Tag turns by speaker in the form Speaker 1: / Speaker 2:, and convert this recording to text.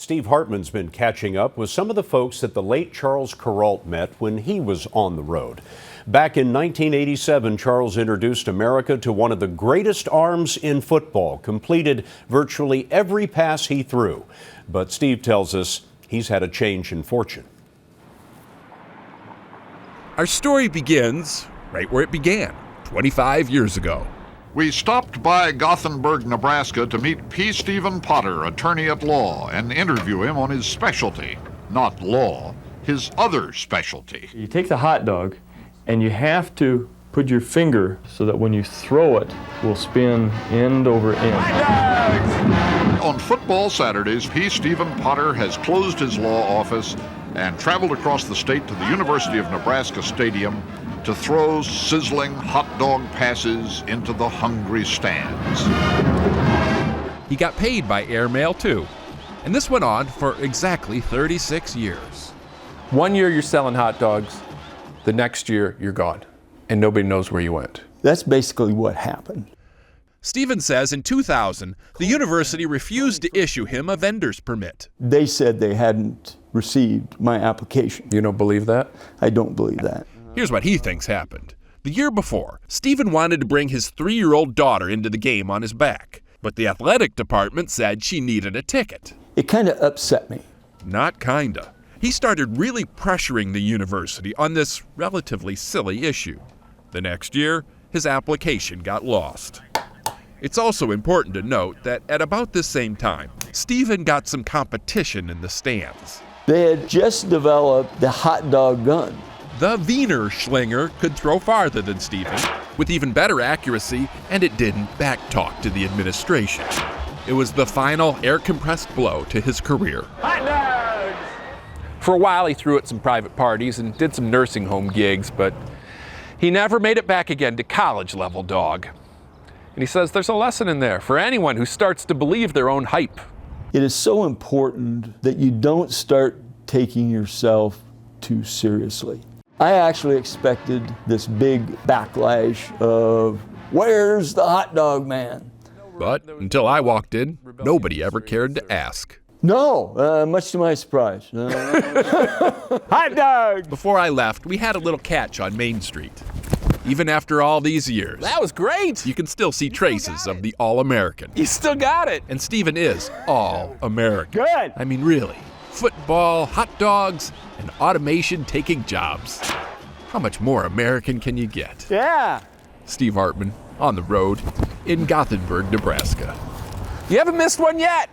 Speaker 1: Steve Hartman's been catching up with some of the folks that the late Charles Kuralt met when he was on the road. Back in 1987, Charles introduced America to one of the greatest arms in football, completed virtually every pass he threw. But Steve tells us he's had a change in fortune.
Speaker 2: Our story begins right where it began, 25 years ago.
Speaker 3: We stopped by Gothenburg, Nebraska to meet P. Stephen Potter, attorney at law, and interview him on his specialty, not law, his other specialty.
Speaker 4: You take the hot dog and you have to put your finger so that when you throw it, will spin end over end.
Speaker 3: On football Saturdays, P. Stephen Potter has closed his law office and traveled across the state to the University of Nebraska Stadium to throw sizzling hot dog passes into the hungry stands.
Speaker 2: He got paid by airmail too, and this went on for exactly 36 years.
Speaker 5: 1 year you're selling hot dogs, the next year you're gone, and nobody knows where you went.
Speaker 6: That's basically what happened.
Speaker 2: Stephen says in 2000, the university refused to issue him a vendor's permit.
Speaker 6: They said they hadn't received my application.
Speaker 5: You don't believe that?
Speaker 6: I don't believe that.
Speaker 2: Here's what he thinks happened. The year before, Stephen wanted to bring his 3-year-old daughter into the game on his back, but the athletic department said she needed a ticket.
Speaker 6: It kind of upset me.
Speaker 2: Not kinda. He started really pressuring the university on this relatively silly issue. The next year, his application got lost. It's also important to note that at about this same time, Stephen got some competition in the stands.
Speaker 6: They had just developed the hot dog gun.
Speaker 2: The Wiener slinger could throw farther than Stephen, with even better accuracy, and it didn't backtalk to the administration. It was the final air-compressed blow to his career.
Speaker 5: Hot dogs! For a while he threw at some private parties and did some nursing home gigs, but he never made it back again to college-level dog. And he says there's a lesson in there for anyone who starts to believe their own hype.
Speaker 6: It is so important that you don't start taking yourself too seriously. I actually expected this big backlash of, "Where's the hot dog man?"
Speaker 2: But until I walked in, nobody ever cared to ask.
Speaker 6: No, much to my surprise.
Speaker 5: Hot dog!
Speaker 2: Before I left, we had a little catch on Main Street. Even after all these years,
Speaker 5: That was great!
Speaker 2: you can still see traces of the All-American.
Speaker 5: You still got it!
Speaker 2: And Stephen is All-American.
Speaker 5: Good!
Speaker 2: I mean, really. Football, hot dogs, and automation taking jobs. How much more American can you get?
Speaker 5: Yeah!
Speaker 2: Steve Hartman, on the road, in Gothenburg, Nebraska.
Speaker 5: You haven't missed one yet!